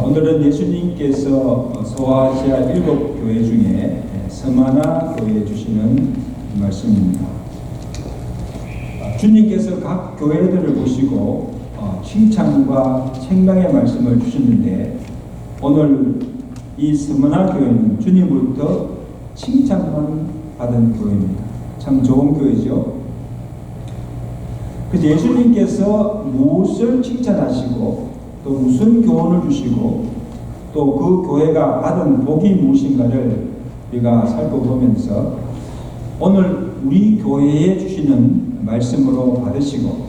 오늘은 예수님께서 소아시아 7교회 중에 서마나 교회에 주시는 말씀입니다. 주님께서 각 교회들을 보시고 칭찬과 책망의 말씀을 주셨는데, 오늘 이 서마나 교회는 주님으로부터 칭찬만 받은 교회입니다. 참 좋은 교회죠. 그래서 예수님께서 무엇을 칭찬하시고 또 무슨 교훈을 주시고 또 그 교회가 받은 복이 무엇인가를 우리가 살펴보면서 오늘 우리 교회에 주시는 말씀으로 받으시고,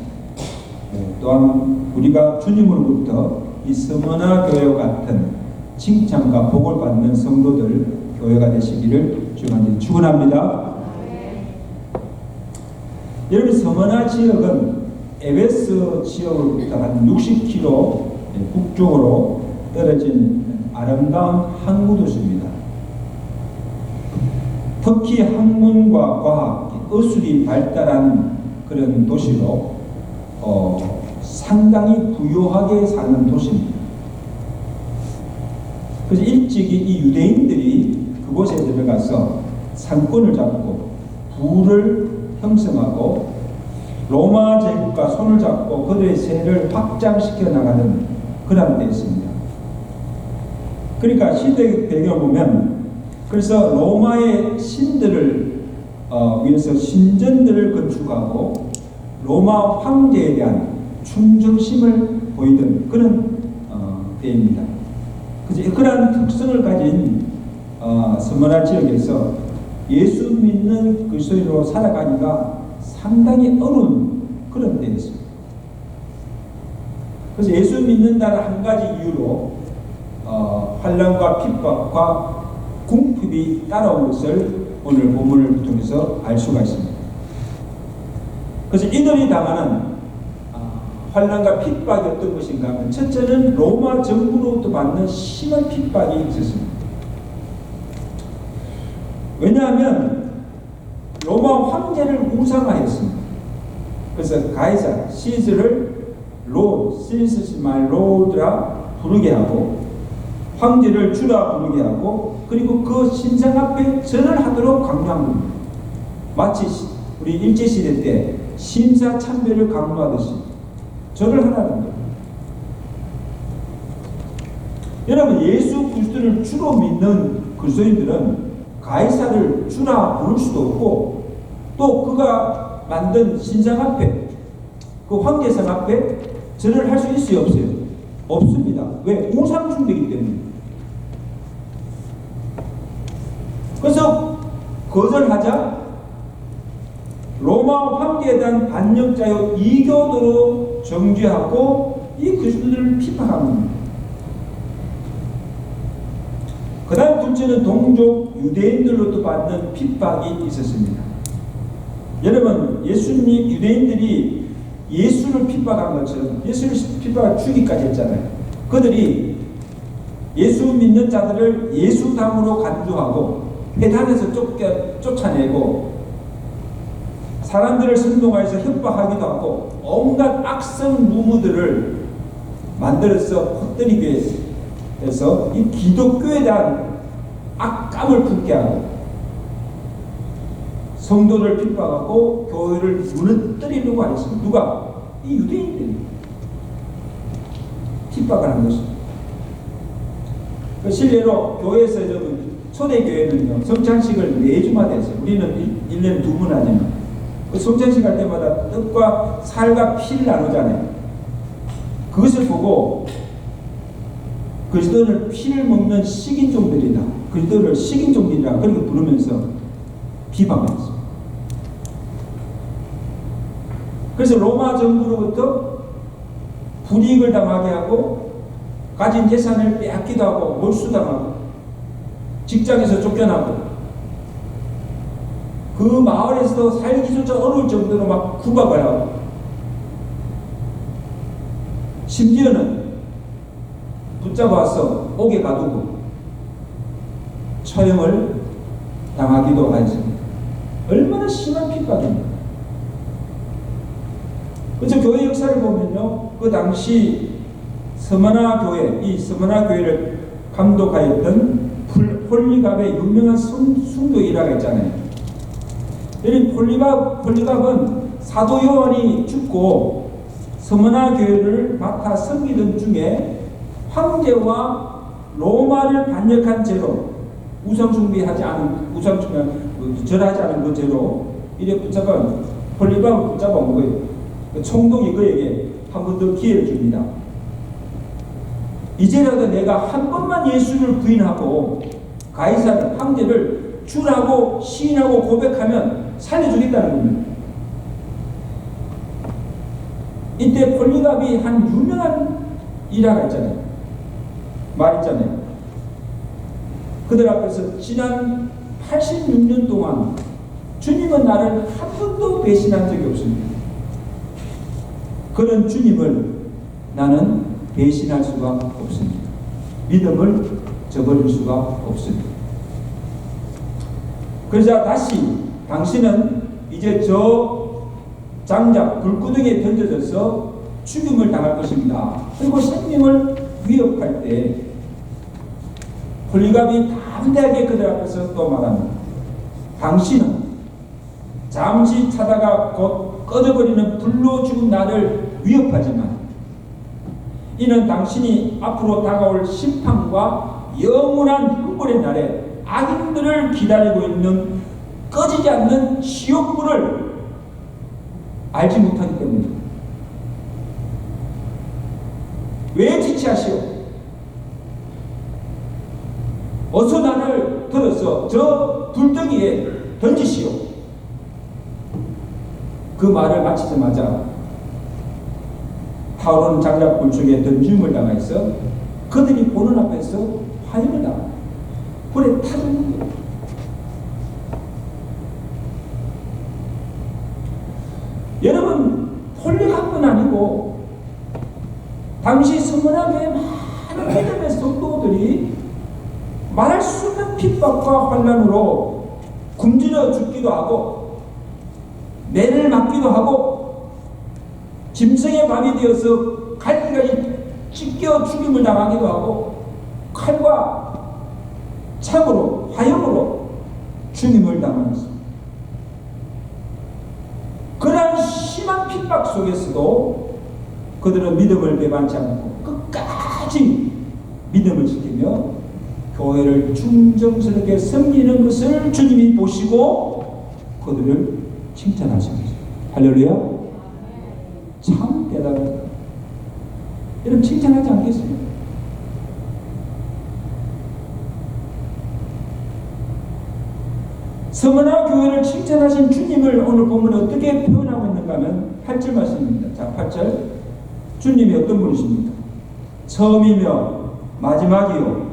또한 우리가 주님으로부터 이 서머나 교회와 같은 칭찬과 복을 받는 성도들 교회가 되시기를 주님께 축원합니다. 여러분, 서머나 지역은 에베스 지역으로부터 한 60km 북쪽으로 떨어진 아름다운 항구 도시입니다. 특히 학문과 과학, 의술이 발달한 그런 도시로 상당히 부유하게 사는 도시입니다. 그래서 일찍이 이 유대인들이 그곳에 들어가서 상권을 잡고 부를 형성하고 로마 제국과 손을 잡고 그들의 세를 확장시켜 나가는 그런 데였습니다. 그러니까 시대 배경을 보면, 그래서 로마의 신들을 위해서 신전들을 건축하고 로마 황제에 대한 충성심을 보이던 그런 때입니다. 그래서 그러한 특성을 가진 서머나 지역에서 예수 믿는 그리스도인으로 살아가기가 상당히 어려운 그런 때였습니다. 그래서 예수 믿는다는 한 가지 이유로 환난과 핍박과 궁핍이 따라온 것을 오늘 본문을 통해서 알 수가 있습니다. 그래서 이들이 당하는 환난과 핍박이 어떤 것인가 하면, 첫째는 로마 정부로부터 받는 심한 핍박이 있었습니다. 왜냐하면 로마 황제를 우상화했습니다. 그래서 가이사, 시즈를 로드, 시즈스 말 로드라 부르게 하고, 황제를 주라 부르게 하고, 그리고 그 신상 앞에 절을 하도록 강요한 겁니다. 마치 우리 일제시대 때 신사참배를 강요하듯이 절을 하라는 겁니다. 여러분, 예수 그리스도를 주로 믿는 그리스도인들은 가이사를 주라 부를 수도 없고, 또 그가 만든 신상 앞에, 그 황제상 앞에 절을 할 수 있어요, 없어요? 없습니다. 왜? 우상 숭배이기 때문에. 그래서 거절하자 로마 황제에 대한 반역자여 이교도로 정죄하고 이 그리스도들을 핍박합니다. 그 다음 둘째는 동족 유대인들로부터 받는 핍박이 있었습니다. 여러분, 예수님, 유대인들이 예수를 pit박한 것처럼 예수를 핍박을 죽이기까지 했잖아요. 그들이 예수 믿는 자들을 예수담으로 간주하고 회당에서 쫓아내고 사람들을 선동하여서 협박하기도 하고 온갖 악성 루머들을 만들어서 퍼뜨리게 해서 이 기독교에 대한 악감을 품게 하고 성도를 핍박하고 교회를 무너뜨리려고 하였습니다. 누가? 이 유대인들이 핍박을 한 것입니다. 실례로 교회에서 초대교회는요, 성찬식을 매주마다 했어요. 우리는 1년에 2번 하지만 그 성찬식 할 때마다 떡과 살과 피를 나누잖아요. 그것을 보고 그리스도를 피를 먹는 식인종들이다, 그리스도를 식인종들이라 그렇게 부르면서 비방했습니다. 그래서 로마 정부로부터 불이익을 당하게 하고 가진 재산을 빼앗기도 하고 몰수당하고 직장에서 쫓겨나고 그 마을에서도 살기조차 어려울 정도로 막 구박을 하고 심지어는 붙잡아서 옥에 가두고 처형을 당하기도 하였습니다. 얼마나 심한 핍박입니다. 그래서 교회 역사를 보면요, 그 당시 스무나 교회, 이 스무나 교회를 감독하였던 폴리갑의 유명한 순교이라고 했잖아요. 이 폴리갑은 사도 요한이 죽고 스무나 교회를 맡아 섬기던 중에 황제와 로마를 반역한 죄로 절하지 않은 그 죄로 이래 붙잡은 폴리갑을 붙잡아온 거예요. 총독이 그에게 한 번 더 기회를 줍니다. 이제라도 내가 한 번만 예수를 부인하고 가이사르 황제를 주라고 시인하고 고백하면 살려주겠다는 겁니다. 이때 폴리갑이 한 유명한 일화가 있잖아요. 말 있잖아요. 그들 앞에서 지난 86년 동안 주님은 나를 한 번도 배신한 적이 없습니다. 그런 주님을 나는 배신할 수가 없습니다. 믿음을 저버릴 수가 없습니다. 그러자 다시 당신은 이제 저 장작 불구덩이에 던져져서 죽임을 당할 것입니다. 그리고 생명을 위협할 때 폴리갑이 담대하게 그들 앞에서 또 말합니다. 당신은 잠시 차다가 곧 꺼져버리는 불로 죽은 나를 위협하지만 이는 당신이 앞으로 다가올 심판과 영원한 형벌의 날에 악인들을 기다리고 있는 꺼지지 않는 지옥불을 알지 못하기 때문입니다. 왜 지체하시오? 어서 나를 들어서 저 불덩이에 던지시오. 그 말을 마치자마자 타오르는 장작불 속에 던짐을 당해서 그들이 보는 앞에서 화형을 당합니다. 불에 타는 거예요. 여러분, 폴리갑뿐 아니고 당시 스무나교의 많은 믿음의 성도들이 말할 수 없는 핍박과 환난으로 굶주려 죽기도 하고 매를 맞기도 하고 짐승의 밥이 되어서 갈기까지 찢겨 죽임을 당하기도 하고 칼과 창으로 화형으로 죽임을 당하였습니다. 그러한 심한 핍박 속에서도 그들은 믿음을 배반치 않고 끝까지 믿음을 지키며 교회를 충정스럽게 섬기는 것을 주님이 보시고 그들을 칭찬하십니다. 할렐루야. 참 대단하다. 여러분 칭찬하지 않겠습니까? 스무나 교회를 칭찬하신 주님을 오늘 보면 어떻게 표현하고 있는가 하면 8절 말씀입니다. 자, 8절. 주님이 어떤 분이십니까? 처음이며 마지막이요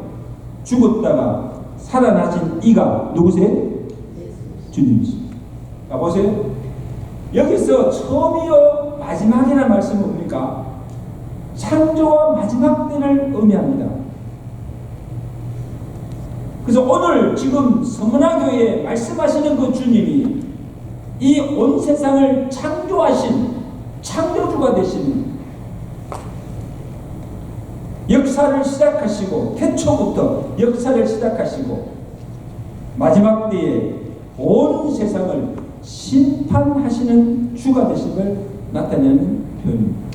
죽었다가 살아나신 이가 누구세요? 주님이십니다. 자, 보세요. 여기서 처음이요 마지막이라는 말씀은 뭡니까? 창조와 마지막 때를 의미합니다. 그래서 오늘 지금 서문화교회에 말씀하시는 그 주님이 이 온 세상을 창조하신 창조주가 되신 역사를 시작하시고 태초부터 역사를 시작하시고 마지막 때에 온 세상을 심판하시는 주가 되심을 나타내는 표현입니다.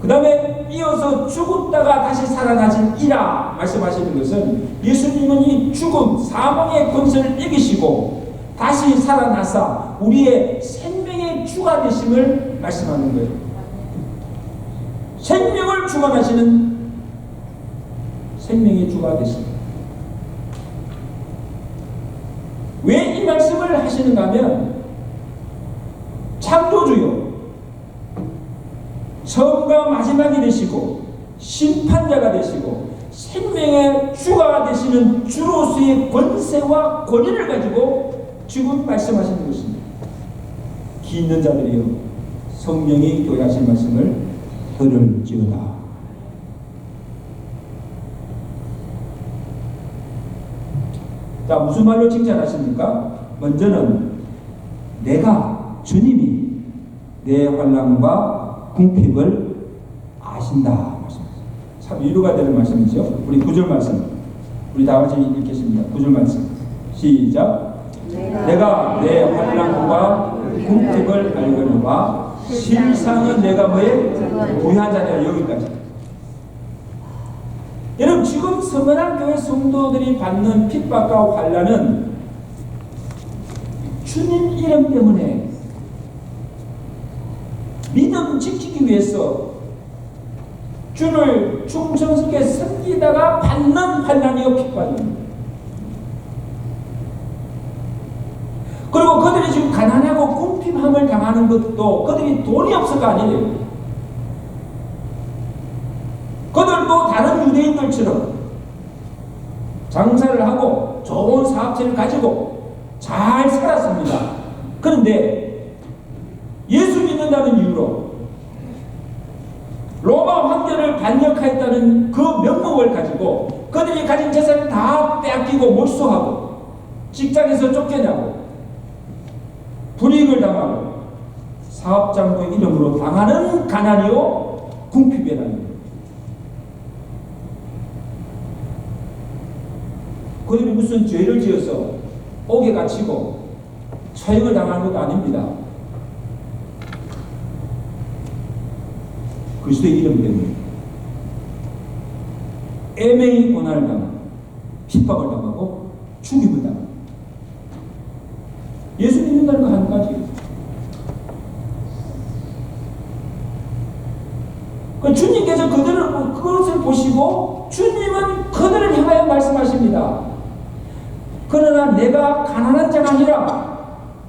그 다음에 이어서 죽었다가 다시 살아나신 이라 말씀하시는 것은 예수님은 이 죽음, 사망의 권세를 이기시고 다시 살아나사 우리의 생명의 주가 되심을 말씀하는 거예요. 생명을 주관하시는 생명의 주가 되십니다. 왜 이 말씀을 하시는가 하면 창조주요 처음과 마지막이 되시고 심판자가 되시고 생명의 주가 되시는 주로서의 권세와 권위를 가지고 지금 말씀하시는 것입니다. 기 있는 자들이여 성령이 교회하신 말씀을 들을지어다. 자, 무슨 말로 칭찬하십니까? 먼저는 내가 주님이 내 환난과 궁핍을 아신다 말씀하셨습니다. 참 위로가 되는 말씀이죠. 우리 9절 말씀 우리 다 같이 읽겠습니다. 9절 말씀 시작. 내가 내 환난과 궁핍을 알거니와 실상은 내가 뭐에 부유한 자냐. 여기까지. 여러분 지금 서면한 교회 성도들이 받는 핍박과 환난은 주님 이름 때문에 믿음 지키기 위해서 주를 충성스럽게 섬기다가 받는 환난이요 핍박입니다. 그리고 그들이 지금 가난하고 궁핍함을 당하는 것도 그들이 돈이 없어가 아니에요. 그들도 다른 유대인들처럼 장사를 하고 좋은 사업체를 가지고 잘 살았습니다. 그런데 예수 믿는다는 이유로 로마 황제를 반역하였다는 그 명목을 가지고 그들이 가진 재산을 다 빼앗기고 몰수하고 직장에서 쫓겨나고 불이익을 당하고 사업장부의 이름으로 당하는 가난이요 궁핍이라는 그들이 무슨 죄를 지어서 옥에 갇히고 처형을 당하는 것도 아닙니다. 그리스도의 이름 때문에 애매히 고난을 당하고 핍박을 당하고 죽임을 당하고 예수 믿는다는 거 한 가지. 그 주님께서 그것을 보시고 주님은 그들을 향하여 말씀하십니다. 그러나 내가 가난한 자가 아니라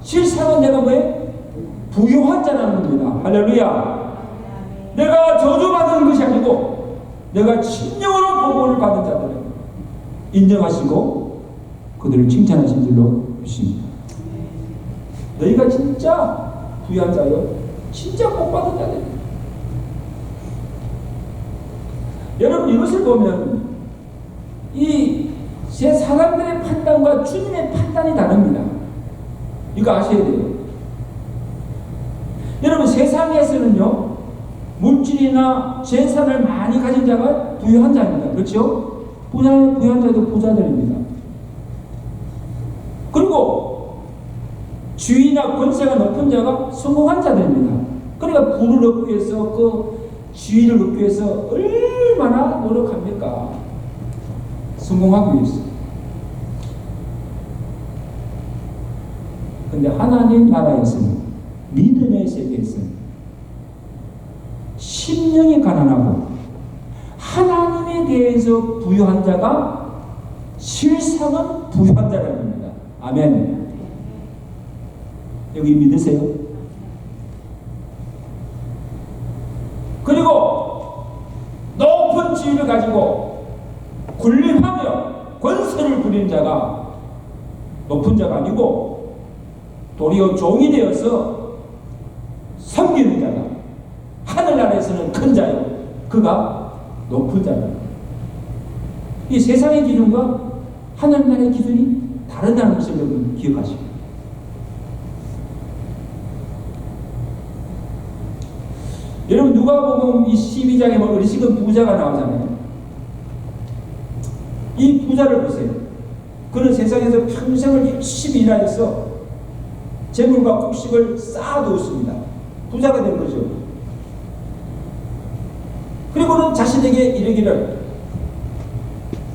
실상은 내가 뭐에? 부유한 자라는 겁니다. 할렐루야. 내가 저주받은 것이 아니고 내가 친령으로 복을 받은 자들을 인정하시고 그들을 칭찬하신 줄로 믿습니다. 너희가 진짜 부유한 자요, 진짜 복받은 자들. 여러분 이것을 보면 이 세 사람들의 판단과 주님의 판단이 다릅니다. 이거 아셔야 돼요. 여러분 세상에서는요 물질이나 재산을 많이 가진 자가 부유한 자입니다. 그렇죠? 부유한 자도 부자들입니다. 그리고 지위나 권세가 높은 자가 성공한 자들입니다. 그러니까 부를 얻기 위해서 그 지위를 얻기 위해서 얼마나 노력합니까? 성공하기 위해서. 근데 하나님 나라에서는 믿음의 세계에서는 심령이 가난하고 하나님에 대해서 부유한 자가 실상은 부유한 자라는 겁니다. 아멘. 여기 믿으세요? 그리고 높은 지위를 가지고 군림하며 권세를 부리는 자가 높은 자가 아니고 도리어 종이 되어서 섬기는 자가 하늘나라에서는 큰 자요 그가 높은 자다. 이 세상의 기준과 하늘나라의 기준이 다르다는 것을 여러분 기억하시고, 여러분 누가복음 이 12장에 보면 어리석은 부자가 나오잖아요. 이 부자를 보세요. 그는 세상에서 평생을 열심히 일하여서 재물과 곡식을 쌓아두었습니다. 부자가 된 거죠. 그리고는 자신에게 이르기를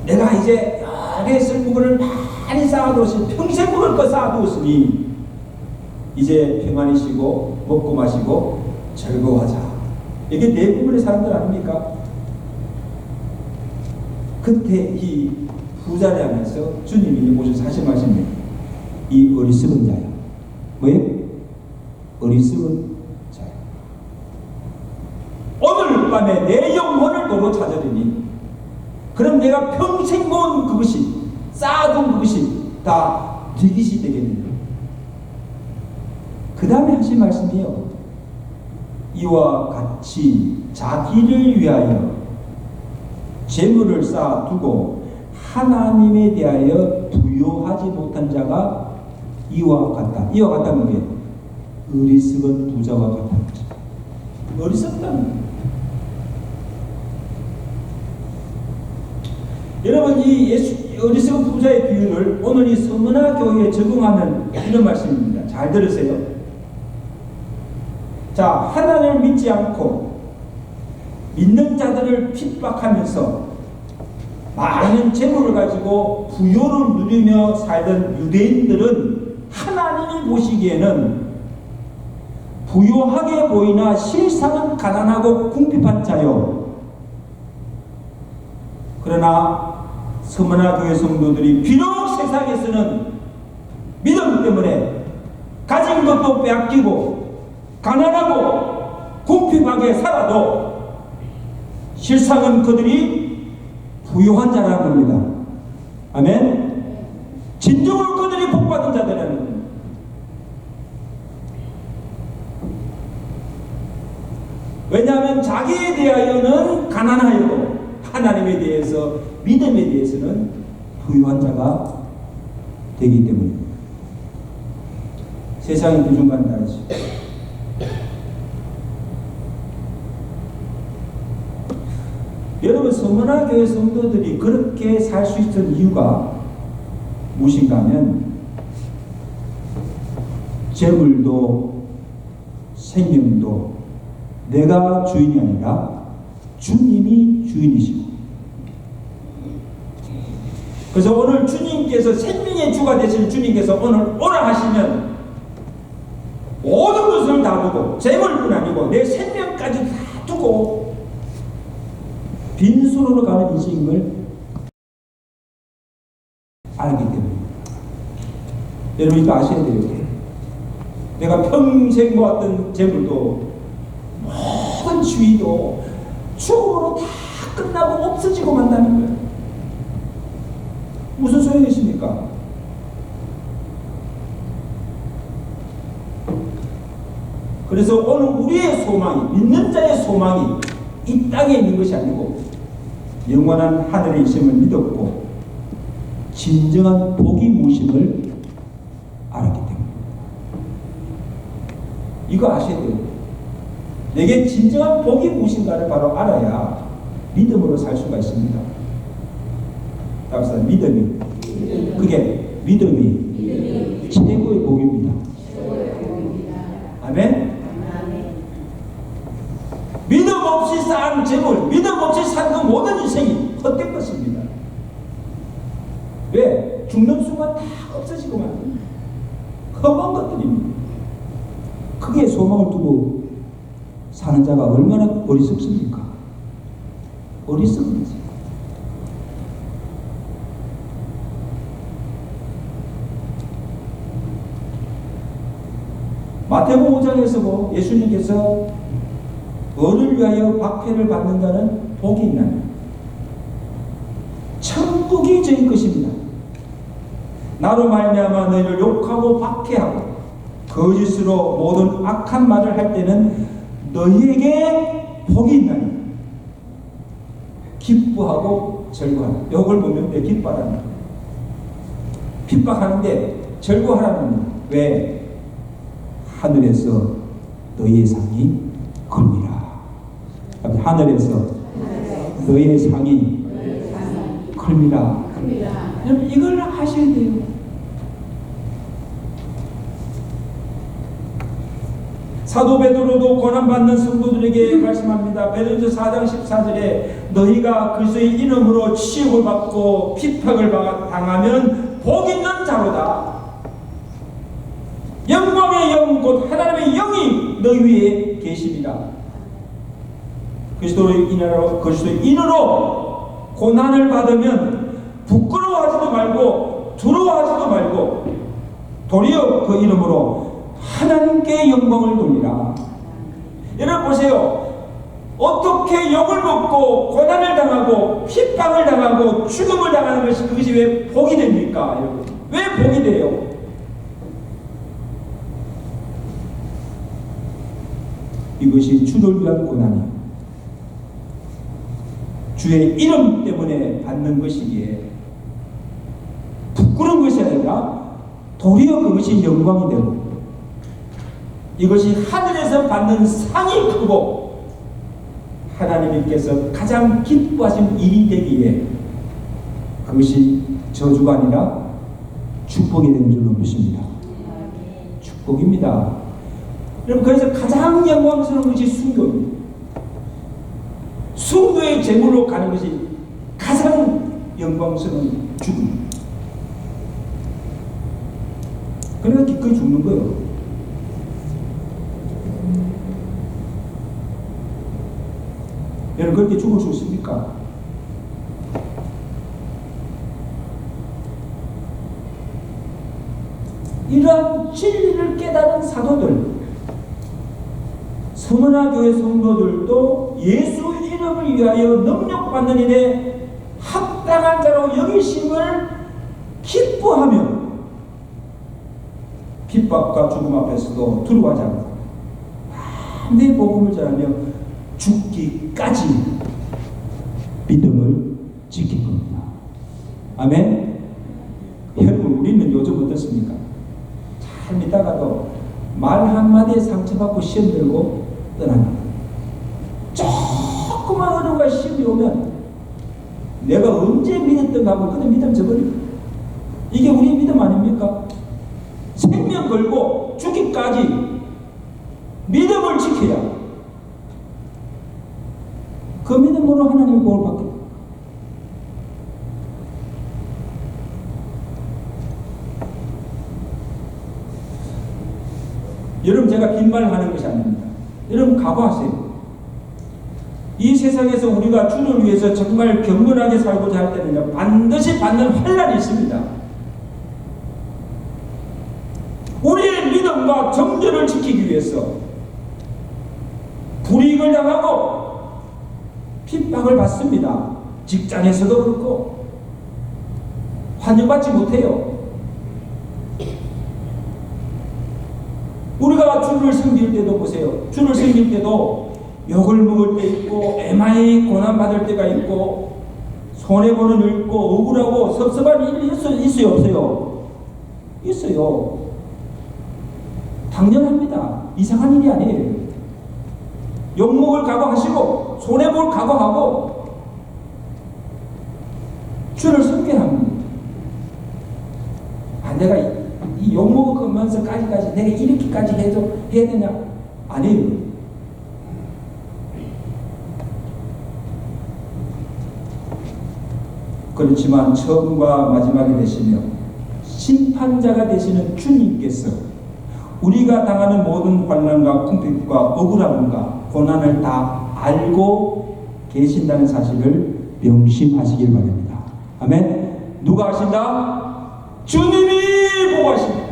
내가 이제 여러 쓸모를 많이 쌓아두었으니 평생 먹을 거 쌓아두었으니 이제 평안히 쉬고 먹고 마시고 즐거워하자. 이게 대부분의 사람들 아닙니까? 그때 이 부자를 하면서 주님이 오셔서 하신 말씀이에요. 이 어리석은 자야. 왜? 어리석은 자야. 오늘 밤에 내 영혼을 도로 찾으리니 그럼 내가 평생 모은 그것이 쌓아둔 그것이 다 네 것이 되겠느냐. 그 다음에 하신 말씀이에요. 이와 같이 자기를 위하여 재물을 쌓아두고 하나님에 대하여 부요하지 못한 자가 이와 같다. 이와 같다는 게 어리석은 부자와 같다는 거죠. 어리석다는 거예요. 이 어리석은 부자의 비유를 오늘 이 서머나 교회에 적용하면 이런 말씀입니다. 잘 들으세요. 자, 하나님을 믿지 않고 믿는 자들을 핍박하면서 많은 재물을 가지고 부요를 누리며 살던 유대인들은 하나님이 보시기에는 부요하게 보이나 실상은 가난하고 궁핍한 자요. 그러나 서머나 교회 성도들이 비록 세상에서는 믿음 때문에 가진 것도 빼앗기고 가난하고 궁핍하게 살아도 실상은 그들이 부요한 자라는 겁니다. 아멘. 진정으로 그들이 복받은 자들이라는 겁니다. 왜냐하면 자기에 대하여는 가난하여도 하나님에 대해서 믿음에 대해서는 부유한 자가 되기 때문입니다. 세상이 그 중간 다르죠. 여러분, 서머나 교회 성도들이 그렇게 살 수 있던 이유가 무엇인가 하면 재물도 생명도 내가 주인이 아니라 주님이 주인이시고, 그래서 오늘 주님께서 생명의 주가 되신 주님께서 오늘 오라 하시면 모든 것을 다 두고 재물뿐 아니고 내 생명까지 다 두고 빈손으로 가는 인생을 알기 때문입니다. 여러분 이거 아셔야 돼요. 내가 평생 모았던 재물도 모든 주의도 추억으로 다 끝나고 없어지고 만다는 거예요. 무슨 소용이십니까? 그래서 오늘 우리의 소망이, 믿는 자의 소망이 이 땅에 있는 것이 아니고 영원한 하늘에 있음을 믿었고 진정한 복이 무엇임을 알았기 때문에 이거 아셔야 돼요. 내게 진정한 복이 무엇인가를 바로 알아야 믿음으로 살 수가 있습니다. 답사 믿음이 그게 믿음이 최고의 복입니다. 아멘. 믿음 없이 쌓은 재물, 믿음 없이 산 그 모든 인생이 헛된 것입니다. 왜? 죽는 순간 다 없어지고만 험한 것들입니다. 크게 소망을 두고 사는 자가 얼마나 어리석습니까? 어리석은 거지. 마태복음 5장에서 예수님께서 너를 위하여 박해를 받는 자는 복이 있나니 천국이 저희 것입니다. 나로 말미암아 너희를 욕하고 박해하고 거짓으로 모든 악한 말을 할 때는 너희에게 복이 있나니 기뻐하고 절거하라. 이걸 보면 내 기뻐하라는 거예요. 핍박하는데 절거하라는 거예요. 왜? 하늘에서 너희의 상이 큽니다. 하늘에서 너희의 상이 큽니다. 여러분 이걸 하셔야 돼요. 사도 베드로도 고난받는 성도들에게 말씀합니다. 베드로서 4장 14절에 너희가 그리스도의 이름으로 치욕을 받고 핍박을 당하면 복 있는 자로다. 영광의 영 곧 하나님의 영이 너희 위에 계십니다. 그리스도의 인으로 고난을 받으면 부끄러워하지도 말고 두려워하지도 말고 도리어 그 이름으로 하나님께 영광을 돌리라. 여러분 보세요. 어떻게 욕을 먹고 고난을 당하고 핍박을 당하고 죽음을 당하는 것이 그것이 왜 복이 됩니까? 여러분 왜 복이 돼요? 이것이 주를 위한 고난이 주의 이름 때문에 받는 것이기에 부끄러운 것이 아니라 도리어 그것이 영광이 되고 이것이 하늘에서 받는 상이 크고 하나님께서 가장 기뻐하신 일이 되기에 그것이 저주가 아니라 축복이 되는 줄로 믿습니다. 축복입니다. 여러분, 그래서 가장 영광스러운 것이 순교입니다. 순교의 제물로 가는 것이 가장 영광스러운 죽음입니다. 그러니까 기꺼이 죽는 거예요. 여러분, 그렇게 죽을 수 있습니까? 이러한 진리를 깨달은 사도들, 서머나 교회 성도들도 예수 이름을 위하여 능력받는 일에 합당한 자로 여기심을 기뻐하며 핍박과 죽음 앞에서도 두려워하지 않고 내 복음을 전하며 죽기까지 믿음을 지킨 겁니다. 아멘. 여러분, 우리는 요즘 어떻습니까? 잘 믿다가도 말 한마디에 상처받고 시험 들고 떠납니다. 조그만 어려움과 시험이 오면 내가 언제 믿었던가 하고 그때 믿음 저버립니다. 이게 우리의 믿음 아닙니까? 생명 걸고 죽기까지 믿음을 지켜야 그 믿음으로 하나님의 복을 받게 됩니다. 여러분, 제가 빈말을 하는 것이 아닙니다. 여러분, 각오하세요. 이 세상에서 우리가 주를 위해서 정말 경건하게 살고자 할 때는 반드시 받는 환난이 있습니다. 우리의 믿음과 정죄를 지키기 위해서 불이익을 당하고 핍박을 받습니다. 직장에서도 그렇고 환영받지 못해요. 우리가 주를 섬길 때도 보세요. 주를 섬길 때도 욕을 먹을 때 있고 애마이 고난받을 때가 있고 손해보는 일 있고 억울하고 섭섭한 일이 있어요 없어요? 있어요. 당연합니다. 이상한 일이 아니에요. 욕먹을 각오하시고 손해볼 각오하고 주를 섬겨야 합니다. 내가 이 욕먹으면서까지까지 내가 이렇게까지 해야 되냐? 아니에요. 그렇지만 처음과 마지막이 되시며 심판자가 되시는 주님께서 우리가 당하는 모든 환난과 궁핍과 억울함과 고난을 다 알고 계신다는 사실을 명심하시길 바랍니다. 아멘. 누가 하신다? 주님이 보고 하십니다.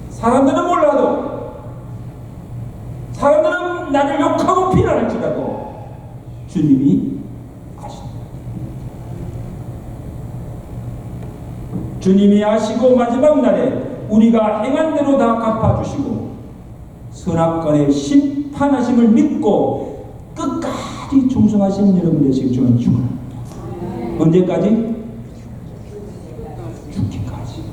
사람들은 몰라도, 사람들은 나를 욕하고 비난할지라도 주님이 아십니다. 주님이 아시고 마지막 날에 우리가 행한 대로 다 갚아주시고 선악간의 심판하심을 믿고 끝까지 충성하신 여러분 되시길 저는 축원합니다. 언제까지? 죽기까지.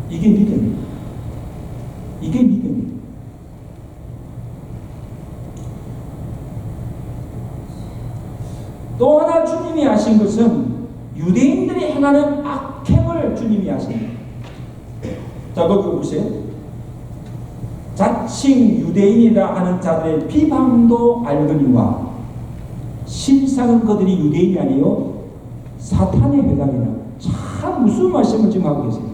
이게 믿음입니다. 이게 믿음입니다. 또 하나 주님이 하신 것은 유대인들이 행하는 악행을 주님이 하십니다. 자, 거기 보세요. 자칭 유대인이라 하는 자들의 비방도 알거니와 실상은 그들이 유대인이 아니요 사탄에 해당이라. 참 무슨 말씀을 지금 하고 계세요.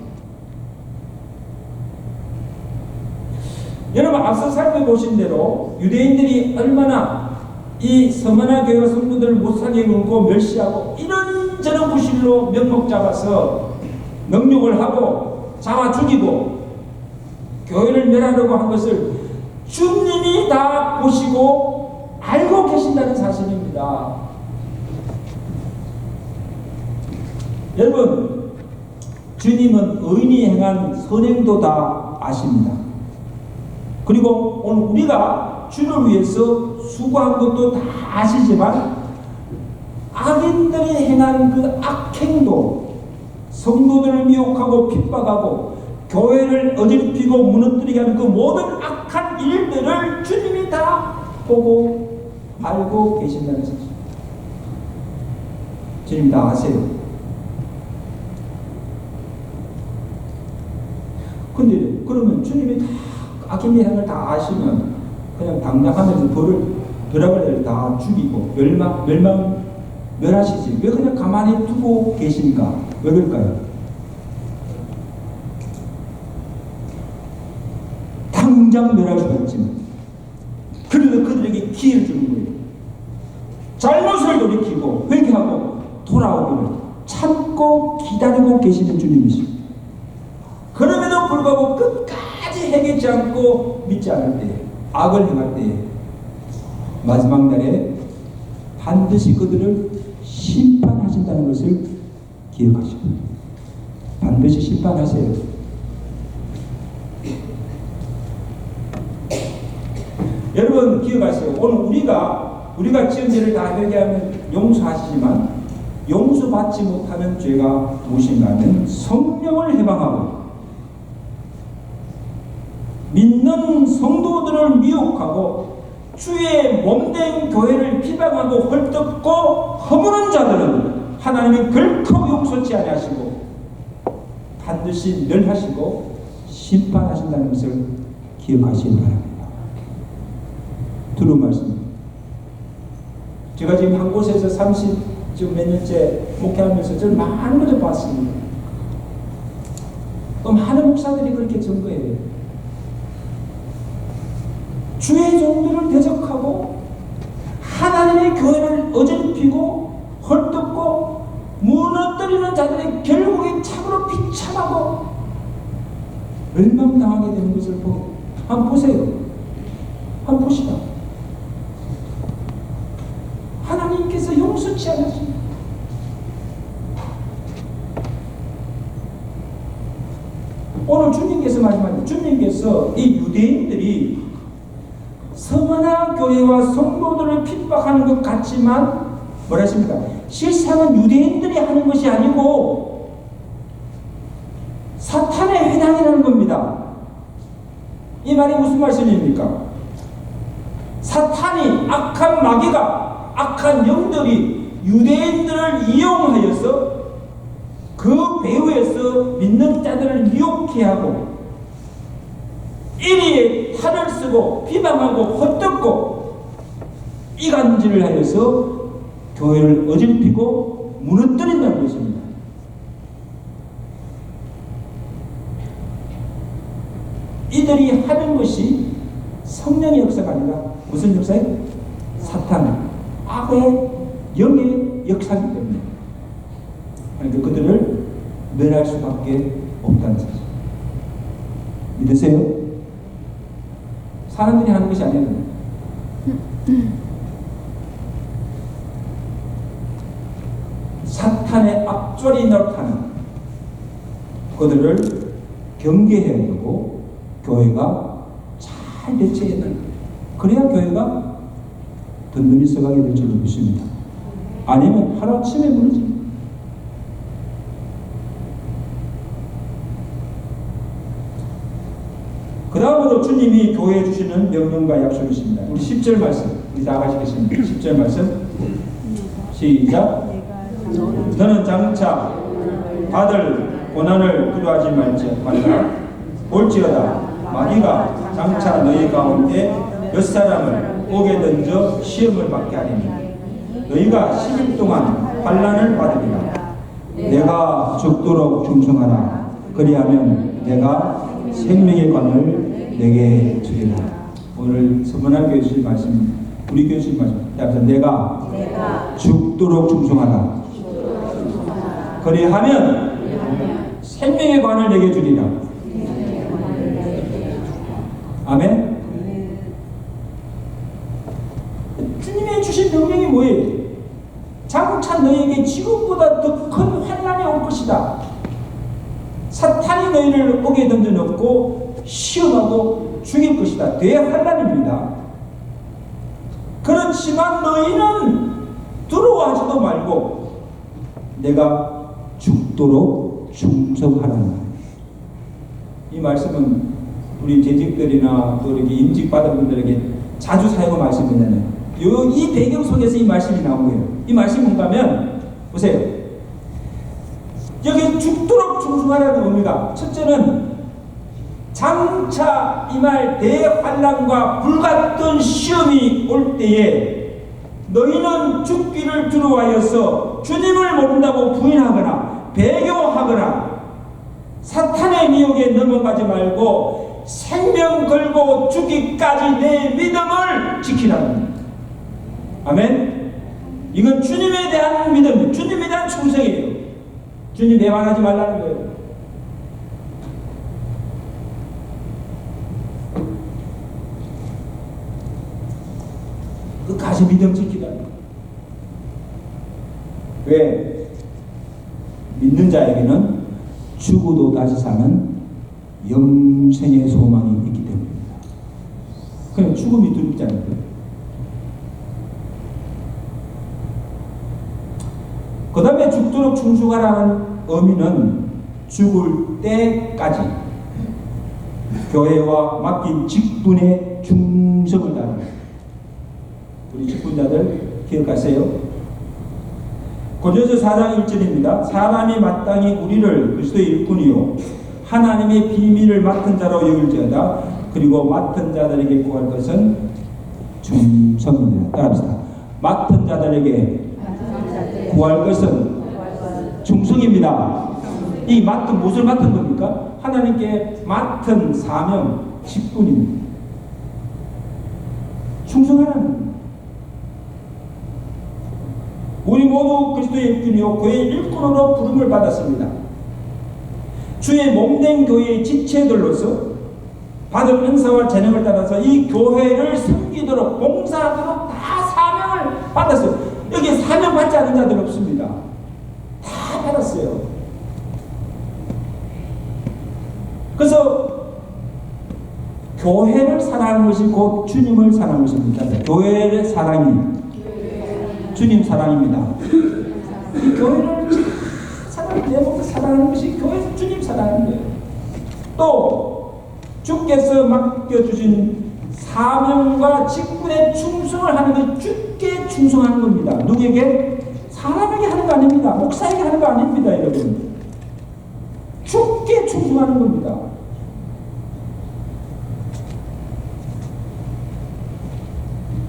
여러분, 앞서 살펴보신 대로 유대인들이 얼마나 이 서머나 교회 성도들을 못살게 굴고 멸시하고 이런저런 부실로 명목 잡아서 능욕을 하고 잡아 죽이고 교회를 멸하려고 한 것을 주님이 다 보시고 알고 계신다는 사실입니다. 여러분, 주님은 의인이 행한 선행도 다 아십니다. 그리고 오늘 우리가 주를 위해서 수고한 것도 다 아시지만 악인들이 행한 그 악행도 성도들을 미혹하고 핍박하고 교회를 어지럽히고 무너뜨리게 하는 그 모든 악한 일들을 주님이 다 보고 알고 계신다는 사실. 주님 다 아세요. 근데 그러면 주님이 다 악인의 행을 다 아시면 그냥 당장 하늘에서 벼락을 다 죽이고 멸하시지. 왜 그냥 가만히 두고 계십니까? 왜 그럴까요? 당장 멸할 수가 있지만 그래서 그들에게 기회를 주는 거예요. 잘못을 돌이키고 회개하고 돌아오기를 참고 기다리고 계시는 주님이십니다. 그럼에도 불구하고 끝까지 해결치 않고 믿지 않을 때, 악을 행할 때 마지막 날에 반드시 그들을 심판하신다는 것을 기억하시고 반드시 심판하세요. 여러분 기억하세요. 오늘 우리가 지은 죄를 다 회개하면 용서하시지만 용서받지 못하는 죄가 무엇인가 하면 성령을 해방하고 믿는 성도들을 미혹하고 주의 몸된 교회를 비방하고 헐뜯고 허무는 자들은 하나님이 결코 용서치 아니하시고 반드시 멸하시고 심판하신다는 것을 기억하시기 바랍니다. 들은 말씀입니다. 제가 지금 한 곳에서 30몇 년째 목회하면서 저는 많은 것을 봤습니다. 많은 목사들이 그렇게 증거해요. 주의 종들을 대적하고 하나님의 교회를 어질피고 헐뜯고 무너뜨리는 자들의 결국에 참으로 비참하고 멸망당하게 되는 것을 보고 한번 보세요. 한번 보시다. 하나님께서 용서치 않으십니다. 오늘 주님께서 말씀하신 주님께서 이 유대인들이 서머나 교회와 성도들을 핍박하는 것 같지만 뭐라 했습니까? 실상은 유대인들이 하는 것이 아니고 사탄의 회당이라는 겁니다. 이 말이 무슨 말씀입니까? 사탄이 악한 마귀가 악한 영들이 유대인들을 이용하여서 그 배후에서 믿는 자들을 유혹해 하고 이리에 탈을 쓰고 비방하고 헛뜯고 이간질을 하여서 교회를 어질피고 무너뜨린다는 것입니다. 이들이 하는 것이 성령의 역사가 아니라 무슨 역사예요? 사탄, 악의 영의 역사이기 때문에 그러니까 그들을 멸할 수밖에 없다는 사실. 믿으세요? 사람들이 하는 것이 아니에요. 사탄의 앞줄이 나타나는 그들을 경계해야 되고 교회가 잘 대처해야 된다. 그래야 교회가 든든히 서가게 될 줄로 믿습니다. 아니면 하루아침에 무너집니다. 그 다음으로 주님이 교회에 주시는 명령과 약속이 있습니다. 우리 10절 말씀 우리 다 가시겠습니다. 10절 말씀 시작. 너는 장차 받을 고난을 두려워하지 말라. 볼지어다 마귀가 장차 너희 가운데 몇 사람을 옥에 던져 시험을 받게 하리니 너희가 10일 동안 환난을 받으리라. 내가 죽도록 충성하라. 그리하면 내가 생명의 관을 내게 주리라. 오늘 서문화 교수님 말씀, 우리 교수님 말씀. 내가 죽도록 충성하라. 그리하면 생명의 관을 내게 주리라. 아멘. 주님의 주신 명령이 뭐예요? 장차 너희에게 지금보다 더 큰 환난이 올 것이다. 사탄이 너희를 옥에 던져 넣고 시험하고 죽일 것이다. 대환난입니다. 그렇지만 너희는 두려워하지도 말고 내가 죽도록 충성하라. 이 말씀은 우리 재직들이나 또 이렇게 임직받은 분들에게 자주 사용한 말씀이잖아요. 이 배경 속에서 이 말씀이 나온 거예요. 이 말씀이 뭔가 하면 보세요. 여기 죽도록 충성하라는 의미가, 첫째는 장차 임할 대환난과 불같은 시험이 올 때에 너희는 죽기를 두려워하여서 주님을 모른다고 부인하거나 배교하거나 사탄의 미혹에 넘어가지 말고 생명 걸고 죽기까지 내 믿음을 지키라는 겁니다. 아멘. 이건 주님에 대한 믿음, 주님에 대한 충성이에요. 주님 배반하지 말라는 거예요. 끝까지 믿음 지키라. 왜? 믿는 자에게는 죽어도 다시 사는 영생의 소망이 있기 때문입니다. 그냥 죽음이 두렵지 않고요. 그 다음에 죽도록 충성하라는 의미는 죽을 때까지 교회와 맡긴 직분에 충성을 다합니다. 우리 직분자들 기억하세요? 고린도서 4장 1절입니다. 사람이 마땅히 우리를 그리스도의 일꾼이요 하나님의 비밀을 맡은 자로 여길지어다. 그리고 맡은 자들에게 구할 것은 충성입니다. 따라합시다. 맡은 자들에게 구할 것은 충성입니다. 이 맡은 무엇을 맡은 겁니까? 하나님께 맡은 사명, 직분입니다. 충성하라는 겁니다. 우리 모두 그리스도의 일꾼이요 교회의 일꾼으로 부름을 받았습니다. 주의 몸된 교회의 지체들로서 받은 은사와 재능을 따라서 이 교회를 섬기도록 봉사하도록 다 사명을 받았어요. 여기 사명 받지 않은 자들 없습니다. 다 받았어요. 그래서 교회를 사랑하는 것이 곧 주님을 사랑하는 것입니다. 교회의 사랑이 주님 사랑입니다. 이 교회를 사랑하는 것이 교회 주님 사랑하는 거예요. 또 주께서 맡겨주신 사명과 직분에 충성을 하는 것이 주께 충성하는 겁니다. 누구에게? 사람에게 하는 거 아닙니다. 목사에게 하는 거 아닙니다. 여러분. 주께 충성하는 겁니다.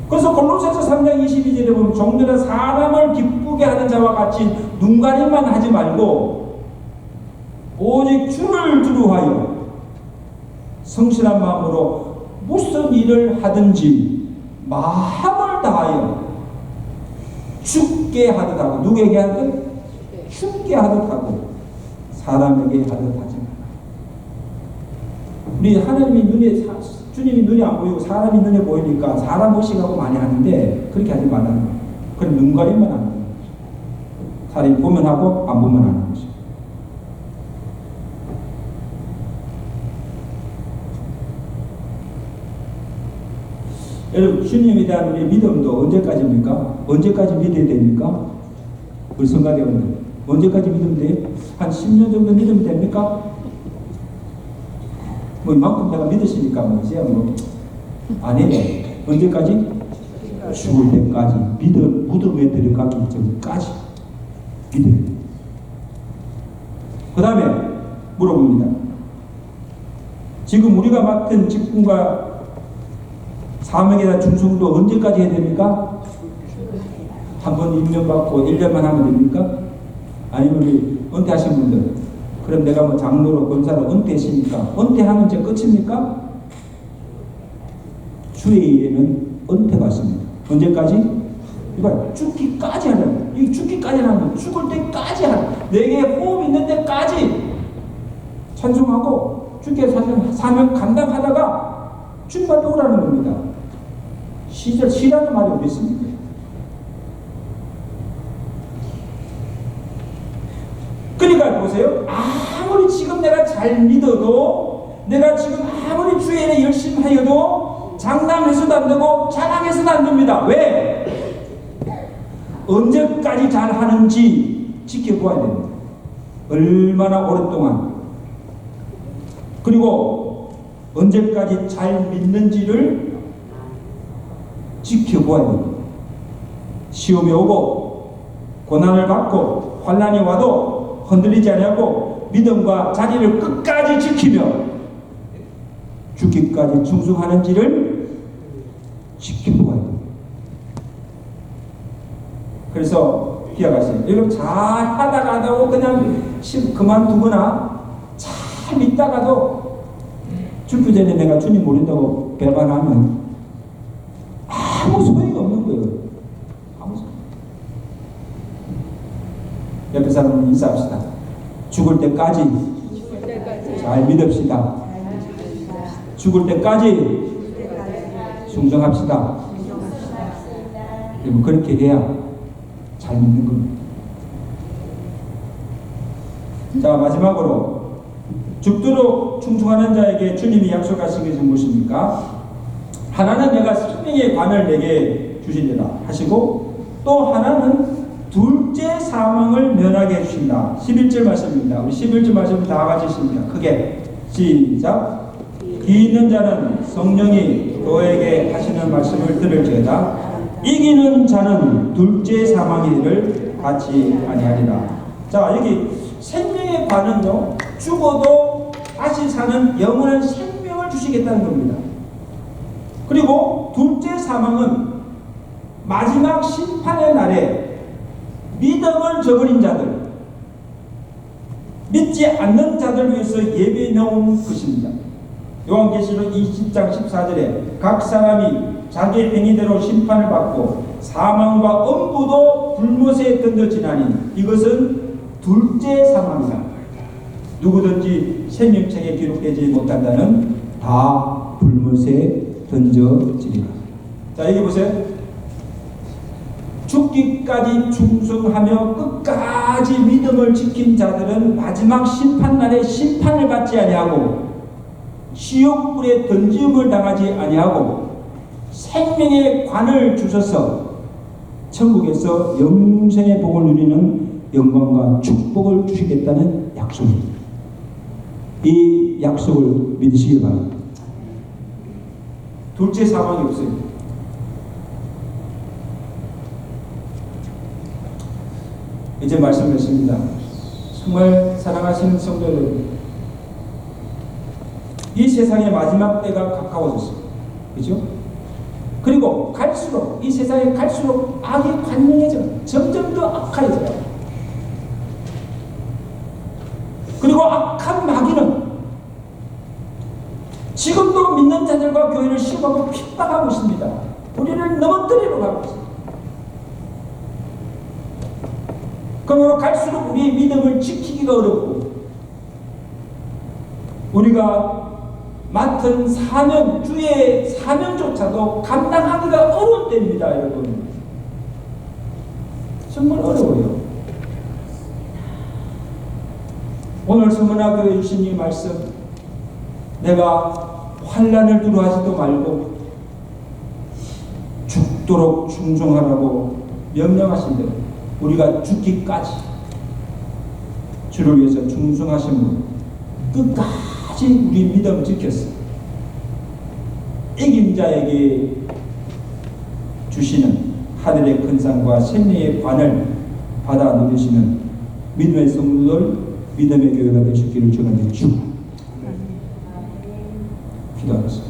그래서 골로새서 3장 22절에 보면 종들은 사람을 기쁘게 하는 자와 같이 눈가림만 하지 말고 오직 주를 두려워하여 성실한 마음으로 무슨 일을 하든지 마음을 다하여 주께 하듯 하고, 누구에게 하듯? 주께 하듯 하고 사람에게 하듯 하지 마라. 우리 하나님이 눈에, 주님이 눈에 안 보이고 사람이 눈에 보이니까 사람 모시고 많이 하는데 그렇게 하지 말라는 거예요. 그럼 눈 가림만 하는 거예요. 사람이 보면 하고 안 보면 하는 거죠. 여러분, 주님에 대한 우리 믿음도 언제까지입니까? 언제까지 믿어야 됩니까? 우리 성가대원들 언제까지 믿으면 돼요? 한 10년 정도 믿으면 됩니까? 뭐 이만큼 내가 믿으시니까 뭐 이제 뭐 아니에요. 언제까지? 죽을 때까지 무덤에 들어가기 전까지 믿어요. 그 다음에 물어봅니다. 지금 우리가 맡은 직분과 사명에 대한 충성도 언제까지 해야 됩니까? 한번 임명받고 1년만 하면 됩니까? 아니면 우리 은퇴하신 분들, 그럼 내가 뭐 장로로 권사로 은퇴했으니까 은퇴하면 이제 끝입니까? 주의 일에는 은퇴가 있습니다. 언제까지? 이봐, 죽기까지 하는, 이 죽기까지 하는 거, 죽을 때까지 하는, 내게 호흡 있는 데까지 찬송하고 주께 사명 감당하다가 주님한테 오라는 겁니다. 시라는 말이 어디 있습니까? 그러니까 보세요. 아무리 지금 내가 잘 믿어도, 내가 지금 아무리 주의 일에 열심히 하여도 장담해서도 안 되고 자랑해서도 안 됩니다. 왜? 언제까지 잘 하는지 지켜봐야 됩니다. 얼마나 오랫동안, 그리고 언제까지 잘 믿는지를 지켜봐야 됩니다. 시험이 오고 고난을 받고 환난이 와도 흔들리지 아니하고 믿음과 자리를 끝까지 지키며 죽기까지 충성하는지를 지켜보아야 됩니다. 그래서 기억하세요. 여러분 잘 하다가도 그냥 그만두거나 잘 있다가도 죽기 전에 내가 주님 모른다고 배반하면 아무 소용이 없는 거예요. 아무 소용. 옆에 사람 인사합시다. 죽을 때까지 잘 믿읍시다. 죽을 때까지 순종합시다. 여러분 그렇게 해야 잘 믿는 겁니다. 자, 마지막으로 죽도록 충성하는 자에게 주님이 약속하신 것이 무엇입니까? 하나는 내가 생명의 관을 내게 주시리라 하시고, 또 하나는 둘째 사망을 면하게 해주신다. 11절 말씀입니다. 우리 11절 말씀 다 같이 읽습니다. 크게 시작. 귀 있는 자는 성령이 너에게 하시는 말씀을 들을지어다. 이기는 자는 둘째 사망의 일을 받지 아니하리라. 자, 여기 생명의 관은요, 죽어도 다시 사는 영원한 생명을 주시겠다는 겁니다. 그리고 둘째 사망은 마지막 심판의 날에 믿음을 저버린 자들, 믿지 않는 자들 위해서 예비해 놓은 것입니다. 요한계시록 20장 14절에 각 사람이 자기 행위대로 심판을 받고 사망과 엄부도 불못에 던져지나니 이것은 둘째 사망이다. 누구든지 생명책에 기록되지 못한다는 다 불못에 던져지리라. 자, 여기 보세요. 죽기까지 충성하며 끝까지 믿음을 지킨 자들은 마지막 심판날에 심판을 받지 아니하고 지옥불에 던짐을 당하지 아니하고 생명의 관을 주셔서 천국에서 영생의 복을 누리는 영광과 축복을 주시겠다는 약속입니다. 이 약속을 믿으시기 바랍니다. 둘째 사망이 없어요. 이제 말씀드렸습니다. 정말 사랑하시는 성도 여러분, 이 세상의 마지막 때가 가까워졌습니다. 그죠? 그리고 갈수록 이 세상에 갈수록 악이 관영해져 점점 더 악화해져요. 그리고 악한 마귀는 지금도 믿는 자들과 교회를 시험하고 핍박하고 있습니다. 우리를 넘어뜨리러 가고 있습니다. 그러므로 갈수록 우리의 믿음을 지키기가 어렵고 우리가 맡은 사명, 주의 사명조차도 감당하기가 어려운 때입니다, 여러분. 정말 어려워요. 오늘 서문화교회 주신 이 말씀, 내가 환난을 두려워하지도 말고 죽도록 충성하라고 명령하신 대로 우리가 죽기까지 주를 위해서 충성하심으로 끝까지 우리 믿음 지켰어. 이긴 자에게 주시는 하늘의 큰 상과 생명의 관을 받아 누리시는 믿음의 성도들, 믿음의 교회가 되시기를 축원드리고 기도하겠습니다.